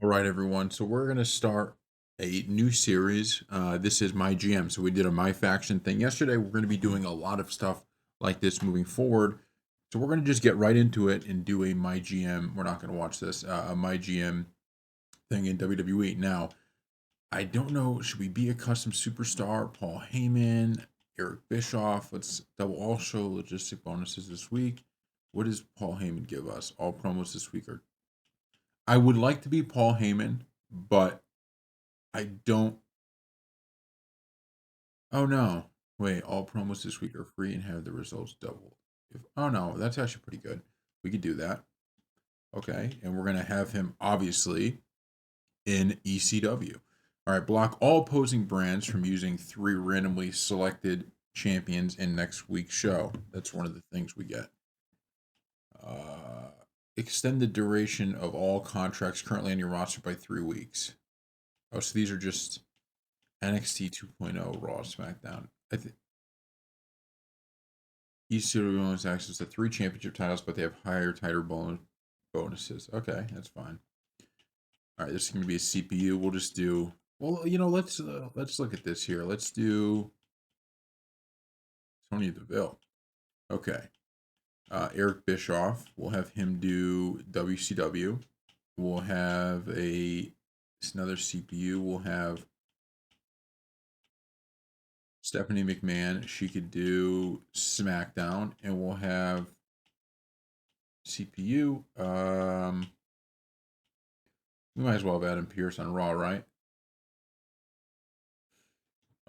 All right, everyone. So we're gonna start a new series. This is MyGm. So we did a My Faction thing yesterday. We're gonna be doing a lot of stuff like this moving forward. So we're gonna just get right into it and do a MyGM. We're not gonna watch this a MyGM thing in WWE. Now, I don't know. Should we be a custom superstar? Paul Heyman, Eric Bischoff. Let's double all show logistic bonuses this week. What does Paul Heyman give us? All promos this week are. I would like to be Paul Heyman, but I don't. Oh no. Wait, all promos this week are free and have the results doubled. Oh no, that's actually pretty good. We could do that. Okay, and we're gonna have him obviously in ECW. All right, block all opposing brands from using three randomly selected champions in next week's show. That's one of the things we get. Uh, extend the duration of all contracts currently on your roster by 3 weeks. Oh, so these are just NXT 2.0 Raw SmackDown. Each studio owns access to three championship titles, but they have higher, tighter bonuses. Okay, that's fine. All right, this is going to be a CPU. We'll just do. Well, let's look at this here. Let's do Tony Deville. Okay, Eric Bischoff. We'll have him do WCW. We'll have another CPU. We'll have Stephanie McMahon. She could do SmackDown, and we'll have CPU. We might as well have Adam Pierce on Raw, right?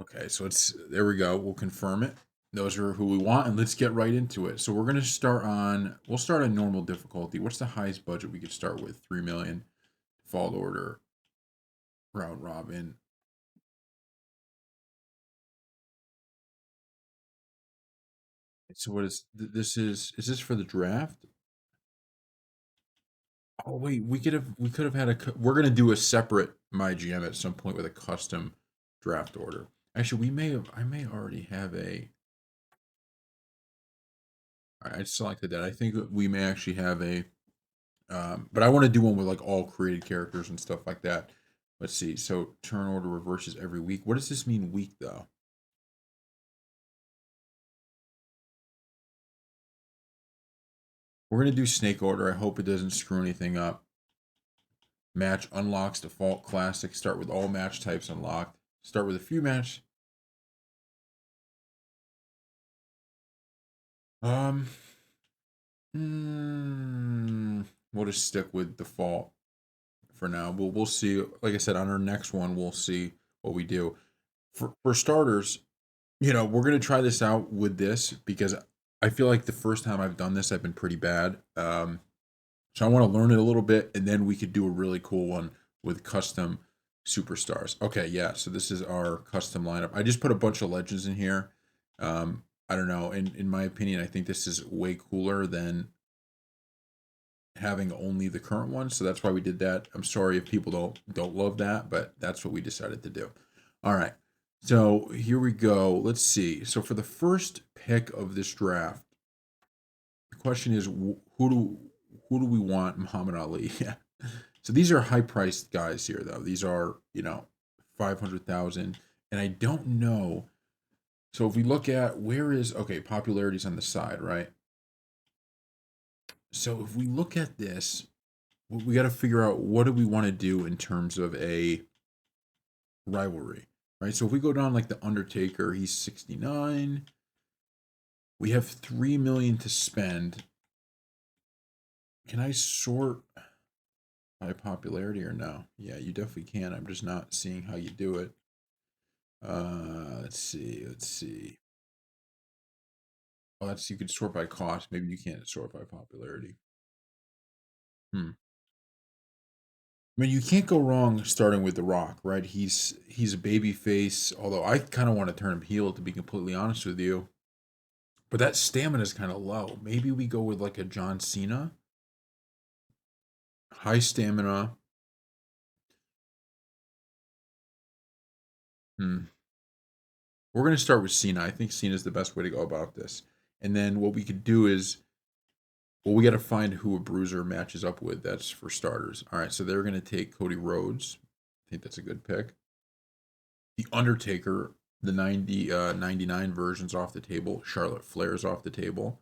Okay, so it's there we go. We'll confirm it. Those are who we want, and let's get right into it. So we're gonna start on. We'll start on normal difficulty. What's the highest budget we could start with? 3 million. Default order. Round robin. So what is this? Is this for the draft? Oh wait, we could have had we're gonna do a separate my GM at some point with a custom draft order. Actually, I may already have a. I selected that. I think we may actually have a. But I want to do one with like all created characters and stuff like that. Let's see. So turn order reverses every week. What does this mean week though? We're gonna do snake order. I hope it doesn't screw anything up. Match unlocks default classic. Start with all match types unlocked. Start with a few match. Um, we'll just stick with default for now. We'll see. Like I said, on our next one, we'll see what we do. For starters, we're gonna try this out with this because I feel like the first time I've done this, I've been pretty bad. So I want to learn it a little bit, and then we could do a really cool one with custom superstars. Okay, yeah. So this is our custom lineup. I just put a bunch of legends in here. I don't know. In my opinion, I think this is way cooler than having only the current one. So that's why we did that. I'm sorry if people don't love that, but that's what we decided to do. All right. So here we go. Let's see. So for the first pick of this draft, the question is who do we want Muhammad Ali? Yeah. So these are high priced guys here though. These are, 500,000 and I don't know. So if we look at where is okay, popularity's on the side, right? So if we look at this, we got to figure out what do we want to do in terms of a rivalry, right? So if we go down like the Undertaker, he's 69. We have 3 million to spend. Can I sort by popularity or no? Yeah, you definitely can. I'm just not seeing how you do it. Let's see. Let's see. Oh, that's you could sort by cost. Maybe you can't sort by popularity. Hmm. I mean, you can't go wrong starting with The Rock, right? He's a baby face. Although I kind of want to turn him heel, to be completely honest with you. But that stamina is kind of low. Maybe we go with like a John Cena, high stamina. Hmm. We're gonna start with Cena. I think Cena is the best way to go about this. And then what we could do is Well, we got to find who a bruiser matches up with. That's for starters. All right, so they're going to take Cody Rhodes. I think that's a good pick. The Undertaker, the 99 version's off the table. Charlotte Flair's off the table.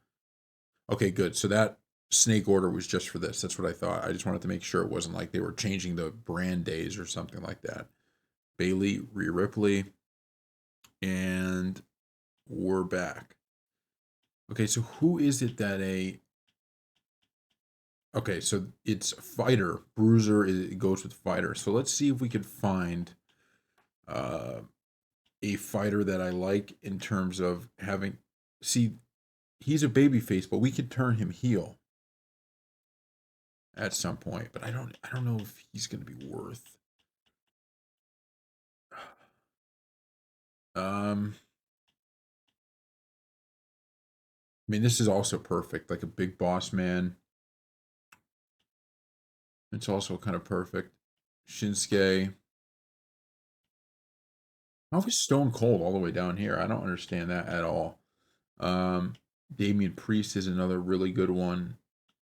Okay, good. So that snake order was just for this. That's what I thought. I just wanted to make sure it wasn't like they were changing the brand days or something like that. Bailey, Rhea Ripley, and we're back. Okay, so who is it that a okay, so it's fighter. Bruiser it goes with fighter. So let's see if we could find uh, a fighter that I like in terms of having. See, he's a babyface, but we could turn him heel at some point. But I don't know if he's going to be worth. I mean, this is also perfect, like a big boss man. It's also kind of perfect. Shinsuke. How is Stone Cold all the way down here? I don't understand that at all. Um, Damian Priest is another really good one,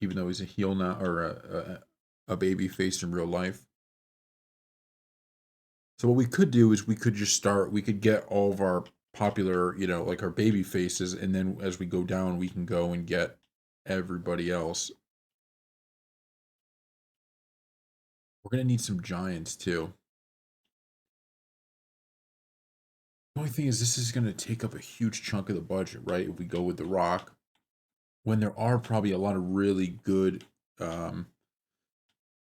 even though he's a heel now or a baby face in real life. So what we could do is we could just start. We could get all of our popular, like our baby faces, and then as we go down, we can go and get everybody else. We're gonna need some giants too. The only thing is, this is gonna take up a huge chunk of the budget, right? If we go with The Rock, when there are probably a lot of really good um,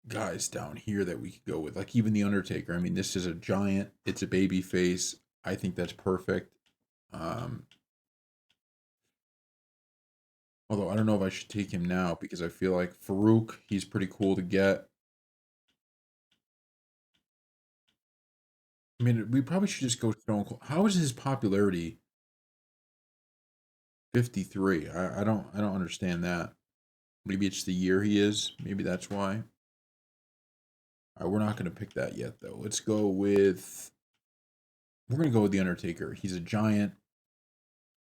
guys down here that we could go with. Like even the Undertaker. I mean, this is a giant. It's a baby face. I think that's perfect. Um, Although I don't know if I should take him now because I feel like Farouk, he's pretty cool to get. I mean, we probably should just go Stone Cold. How is his popularity 53? I don't understand that. Maybe it's the year he is. Maybe that's why. All right, we're not going to pick that yet though. Let's go with we're going to go with the Undertaker. He's a giant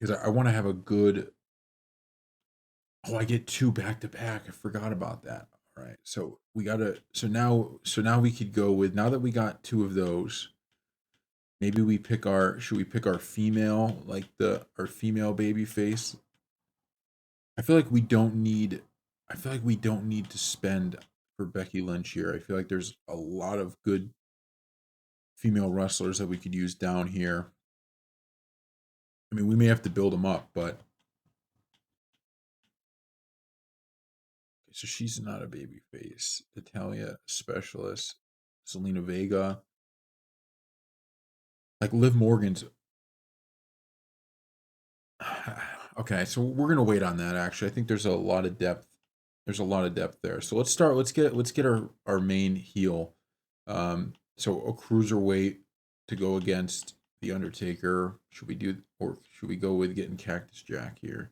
because I want to have a good. Oh, I get two back to back. I forgot about that. All right, so we gotta. So now we could go with now that we got two of those. Maybe we pick our. Should we pick our female like the our female baby face? I feel like we don't need. I feel like we don't need to spend for Becky Lynch here. I feel like there's a lot of good female wrestlers that we could use down here. I mean, we may have to build them up, but so she's not a baby face. Natalia Specialist, Selena Vega, like Liv Morgan's. Okay, so we're gonna wait on that. Actually, I think there's a lot of depth. There's a lot of depth there. So let's start. Let's get our main heel. So a cruiserweight to go against the Undertaker. Should we do or should we go with getting Cactus Jack here?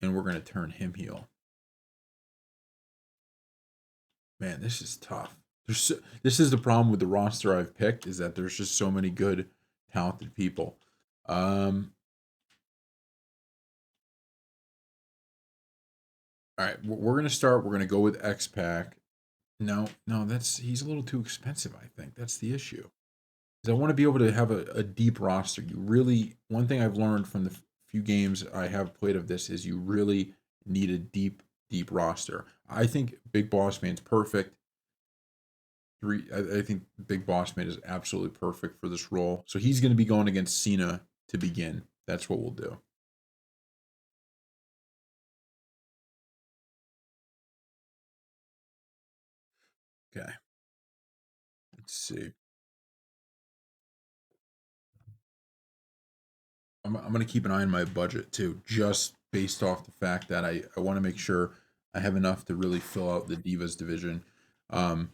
And we're gonna turn him heel. Man, this is tough. This is the problem with the roster I've picked is that there's just so many good, talented people. Um, all right, we're gonna start. We're gonna go with X Pac. No, no, that's he's a little too expensive. I think that's the issue. 'Cause I want to be able to have a deep roster. You really one thing I've learned from the few games I have played of this is you really need a deep roster. I think Big Boss Man's perfect. I think Big Boss Man is absolutely perfect for this role. So he's going to be going against Cena to begin. That's what we'll do. Okay. Let's see. I'm going to keep an eye on my budget too, just based off the fact that I want to make sure I have enough to really fill out the Divas division. Um,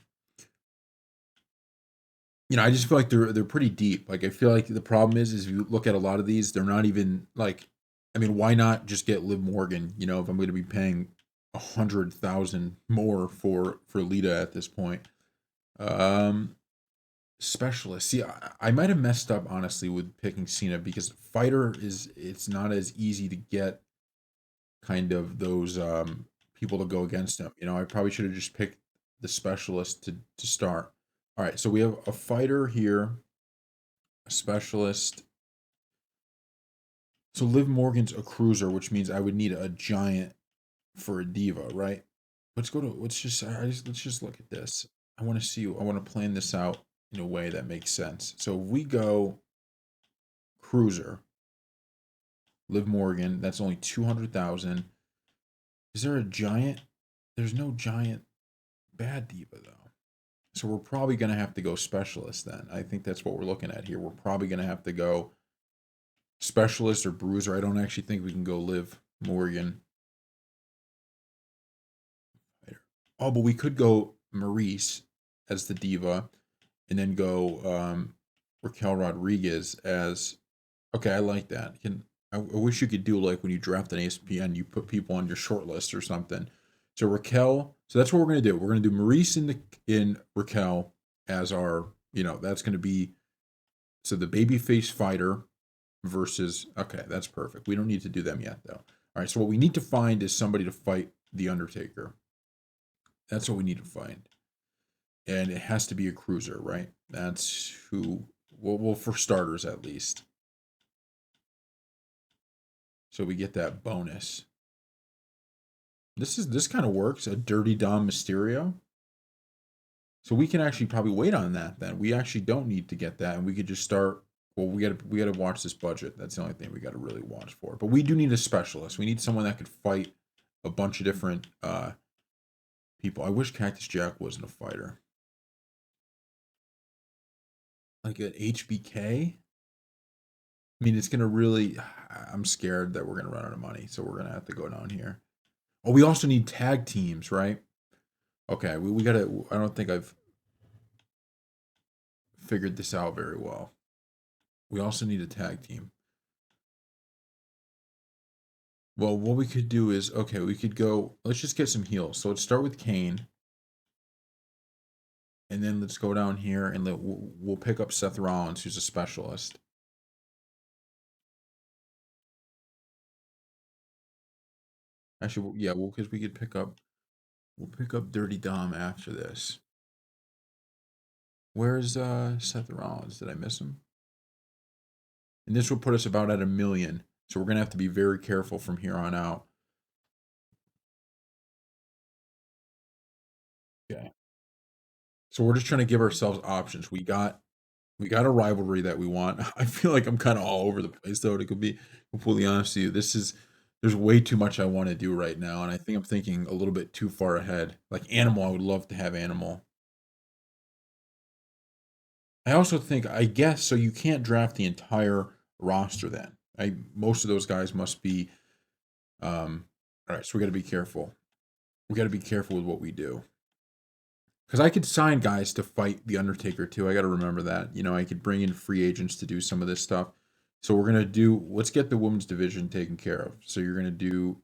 I just feel like they're pretty deep. Like I feel like the problem is if you look at a lot of these, they're not even like. I mean, why not just get Liv Morgan? If I'm going to be paying 100,000 more for Lita at this point. Um, Specialist. See, I might have messed up honestly with picking Cena because fighter is it's not as easy to get kind of those. people to go against him. I probably should have just picked the specialist to start. All right, so we have a fighter here, a specialist. So Liv Morgan's a cruiser, which means I would need a giant for a diva, right? Let's just look at this. I want to see. I want to plan this out in a way that makes sense. So if we go cruiser, Liv Morgan, that's only 200,000. Is there a giant? There's no giant bad diva though. So we're probably gonna have to go specialist then. I think that's what we're looking at here. We're probably gonna have to go specialist or bruiser. I don't actually think we can go Liv Morgan. Oh, but we could go Maurice as the diva, and then go Raquel Rodriguez as. Okay, I like that. I wish you could do like when you draft an ESPN, you put people on your short list or something. So Raquel. So that's what we're gonna do. We're gonna do Maurice in Raquel as our. That's gonna be so the babyface fighter versus. Okay, that's perfect. We don't need to do them yet though. All right. So what we need to find is somebody to fight the Undertaker. That's what we need to find. And it has to be a cruiser, right? That's who. Well, for starters at least. So we get that bonus. This kind of works. A Dirty Dom Mysterio. So we can actually probably wait on that then. We actually don't need to get that, and we could just start. Well, we gotta watch this budget. That's the only thing we gotta really watch for. But we do need a specialist. We need someone that could fight a bunch of different people. I wish Cactus Jack wasn't a fighter. Like an HBK. I mean, it's gonna really. I'm scared that we're gonna run out of money, so we're gonna have to go down here. Oh, we also need tag teams, right? Okay, we gotta. I don't think I've figured this out very well. We also need a tag team. Well, what we could do is okay. We could go. Let's just get some heals. So let's start with Kane, and then let's go down here and we'll pick up Seth Rollins, who's a specialist. Actually, yeah, well, because we could pick up. We'll pick up Dirty Dom after this. Where's Seth Rollins? Did I miss him? And this will put us about at 1 million. So we're gonna have to be very careful from here on out. Okay. So we're just trying to give ourselves options. We got a rivalry that we want. I feel like I'm kind of all over the place though. To be completely honest with you, there's way too much I want to do right now, and I think I'm thinking a little bit too far ahead. Like Animal, I would love to have Animal. I also think I guess so. You can't draft the entire roster then. Most of those guys must be. All right, so we got to be careful. We got to be careful with what we do. Because I could sign guys to fight the Undertaker too. I got to remember that. I could bring in free agents to do some of this stuff. So we're gonna do. Let's get the women's division taken care of. So you're gonna do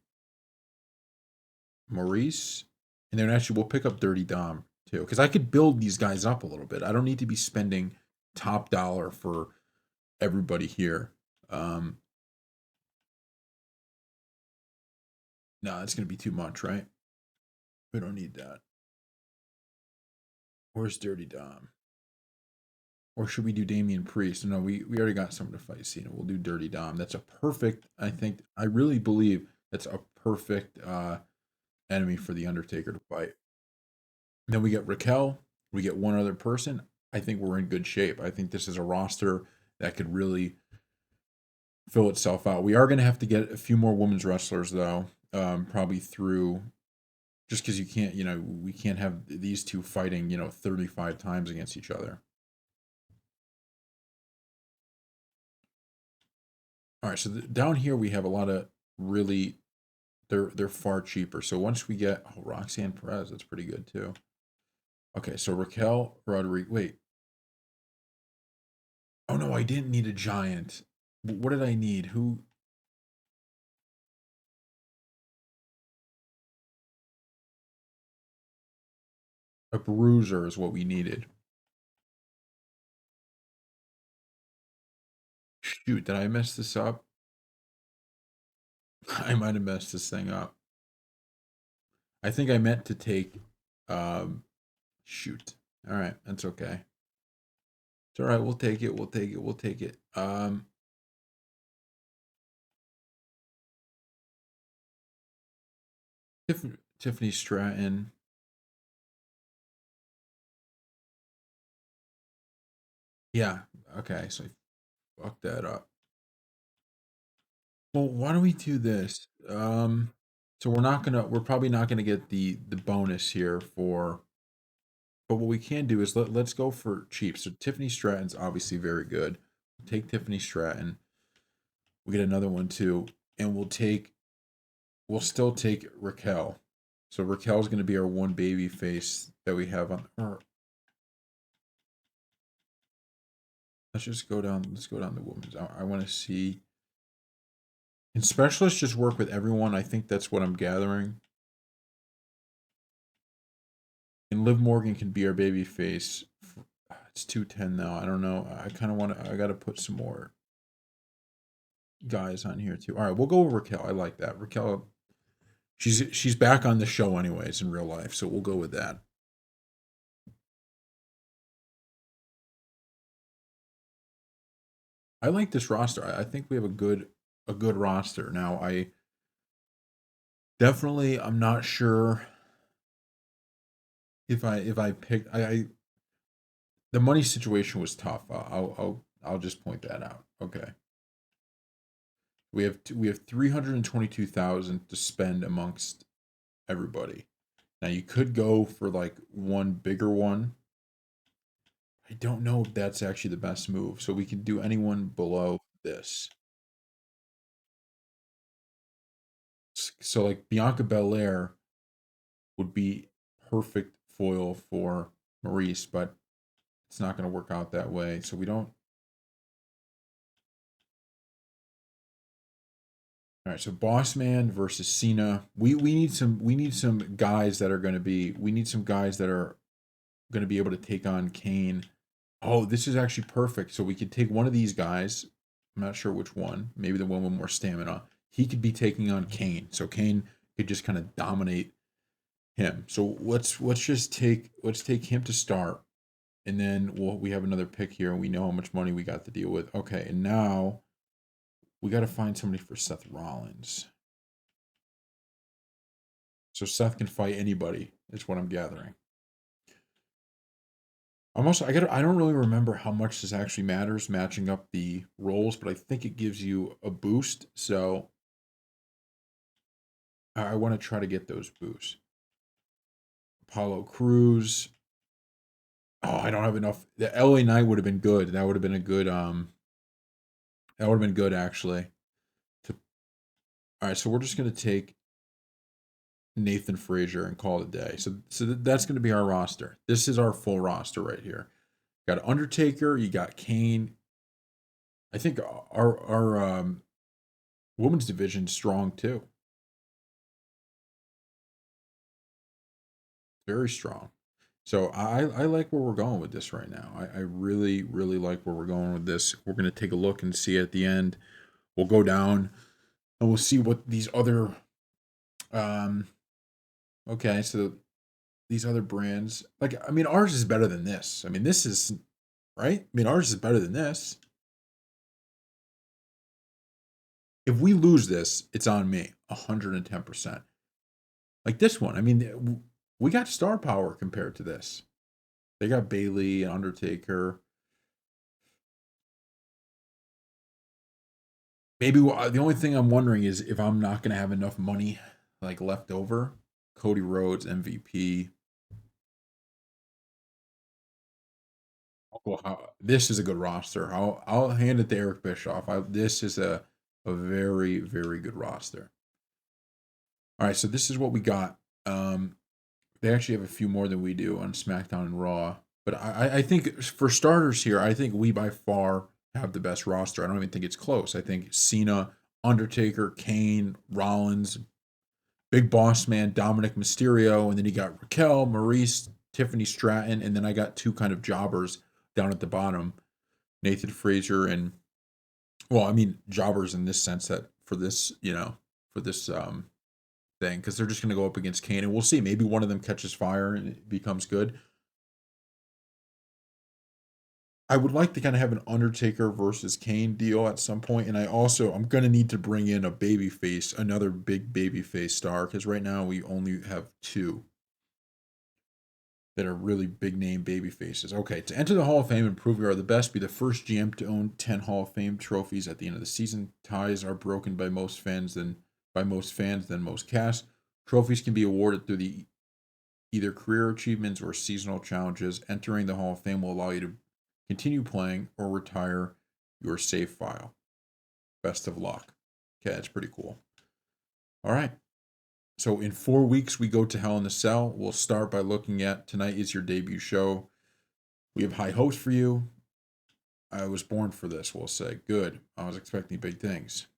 Maurice, and then actually we'll pick up Dirty Dom too. Because I could build these guys up a little bit. I don't need to be spending top dollar for everybody here. Um, no, it's gonna be too much, right? We don't need that. Where's Dirty Dom? Or should we do Damian Priest? No, we already got someone to fight Cena. We'll do Dirty Dom. That's a perfect. I really believe that's a perfect enemy for the Undertaker to fight. Then we get Raquel. We get one other person. I think we're in good shape. I think this is a roster that could really fill itself out. We are going to have to get a few more women's wrestlers though. Probably through just because you can't. We can't have these two fighting. 35 times against each other. All right, so down here we have a lot of really they're far cheaper. So once we get Roxanne Perez, that's pretty good too. Okay, so Raquel Rodriguez. Wait, oh no, I didn't need a giant. What did I need? Who? A bruiser is what we needed. Shoot, did I mess this up? I might have messed this thing up. I think I meant to take. Shoot. All right, that's okay. It's all right. We'll take it. We'll take it. We'll take it. Tiffany Stratton. Yeah. Okay. So I fucked that up. Well, why don't we do this? So we're probably not gonna get the bonus here for, but what we can do is let's go for cheap. So Tiffany Stratton's obviously very good. Take Tiffany Stratton. We get another one too, and we'll still take Raquel. So Raquel's gonna be our one baby face that we have on. Or let's just go down. Let's go down the women's. I want to see. And specialists just work with everyone. I think that's what I'm gathering. And Liv Morgan can be our baby face. It's 210 now. I don't know. I kind of want to. I got to put some more guys on here too. All right, we'll go with Raquel. I like that. Raquel. She's back on the show anyways in real life, so we'll go with that. I like this roster. I think we have a good roster. Now I definitely I'm not sure if I picked I the money situation was tough. I'll just point that out. Okay. We have 322,000 to spend amongst everybody. Now you could go for like one bigger one. I don't know if that's actually the best move. So we can do anyone below this. So like Bianca Belair would be perfect foil for Maurice, but it's not going to work out that way. So we don't. All right, so Boss Man versus Cena. We need some guys that are going to be we need some guys that are going to be able to take on Kane. Oh, this is actually perfect. So we could take one of these guys. I'm not sure which one. Maybe the one with more stamina. He could be taking on Kane. So Kane could just kind of dominate him. So let's take him to start, and then we have another pick here, and we know how much money we got to deal with. Okay, and now we got to find somebody for Seth Rollins. So Seth can fight anybody. Is what I'm gathering. I don't really remember how much this actually matters matching up the roles, but I think it gives you a boost. So I want to try to get those boosts. Apollo Cruz. Oh, I don't have enough. The LA Knight would have been good. That would have been a good that would have been good actually. To All right, so we're just gonna take Nathan Frazier and call it a day. So that's gonna be our roster. This is our full roster right here. Got Undertaker, you got Kane. I think our women's division strong too. Very strong. So I like where we're going with this right now. I really, really like where we're going with this. We're gonna take a look and see at the end. We'll go down and we'll see what these other um okay, so these other brands, like, I mean, ours is better than this. I mean, this is right. I mean, ours is better than this. If we lose this, it's on me, 110%. Like this one, I mean, we got star power compared to this. They got Bailey and Undertaker. Maybe the only thing I'm wondering is if I'm not gonna have enough money like left over. Cody Rhodes MVP. Well, this is a good roster. I'll hand it to Eric Bischoff. This is a very, very good roster. All right, so this is what we got. They actually have a few more than we do on SmackDown and Raw, but I think for starters here, I think we by far have the best roster. I don't even think it's close. I think Cena, Undertaker, Kane, Rollins, Big Boss Man, Dominic Mysterio, and then you got Raquel, Maurice, Tiffany Stratton, and then I got two kind of jobbers down at the bottom, Nathan Frazier and, well, I mean jobbers in this sense that for this thing because they're just going to go up against Kane, and we'll see. Maybe one of them catches fire and it becomes good. I would like to kind of have an Undertaker versus Kane deal at some point, and I'm gonna need to bring in a babyface, another big babyface star, because right now we only have two that are really big name baby faces. Okay, to enter the Hall of Fame and prove you are the best, be the first GM to own 10 Hall of Fame trophies at the end of the season. Ties are broken by most fans than most casts. Trophies can be awarded through the either career achievements or seasonal challenges. Entering the Hall of Fame will allow you to continue playing or retire your save file. Best of luck. Okay, that's pretty cool. All right. So in 4 weeks, we go to Hell in a Cell. We'll start by looking at tonight is your debut show. We have high hopes for you. I was born for this, we'll say. Good. I was expecting big things.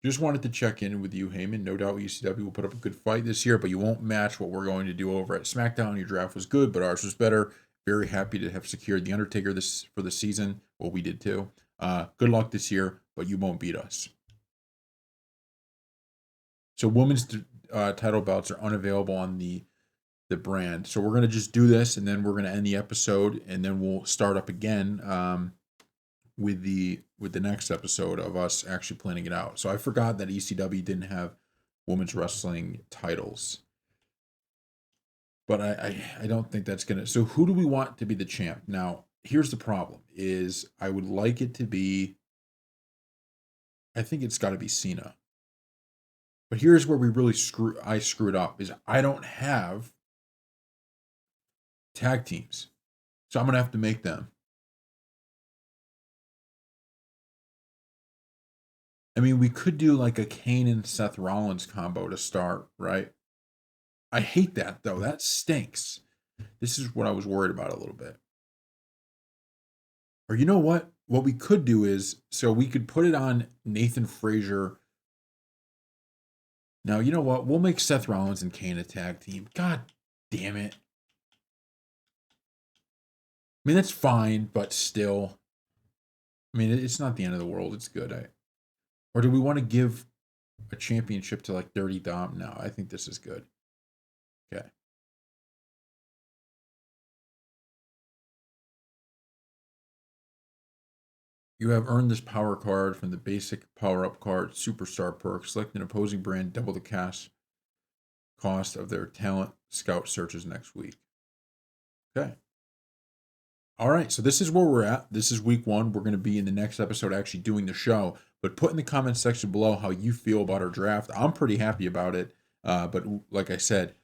Just wanted to check in with you, Heyman. No doubt ECW will put up a good fight this year, but you won't match what we're going to do over at SmackDown. Your draft was good, but ours was better. Very happy to have secured The Undertaker this for the season. Well, we did too. Good luck this year, but you won't beat us. So women's title belts are unavailable on the brand. So we're going to just do this, and then we're going to end the episode, and then we'll start up again with the next episode of us actually planning it out. So I forgot that ECW didn't have women's wrestling titles, but I don't think that's gonna. So who do we want to be the champ? Now here's the problem: is I would like it to be. I think it's got to be Cena. But here's where I screwed up: is I don't have tag teams, so I'm gonna have to make them. I mean, we could do like a Kane and Seth Rollins combo to start, right? I hate that though. That stinks. This is what I was worried about a little bit. Or you know what? What we could do is so we could put it on Nathan Frazier. Now, you know what? We'll make Seth Rollins and Kane a tag team. God damn it. I mean, that's fine, but still. I mean, it's not the end of the world. It's good. Or do we want to give a championship to like Dirty Dom? No, I think this is good. Okay. You have earned this power card from the basic power up card superstar perk. Select an opposing brand, double the cost of their talent scout searches next week. Okay. All right. So this is where we're at. This is week 1. We're going to be in the next episode actually doing the show. But put in the comments section below how you feel about our draft. I'm pretty happy about it. But like I said,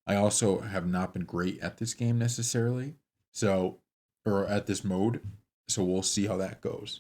I also have not been great at this game necessarily. So, or at this mode. So we'll see how that goes.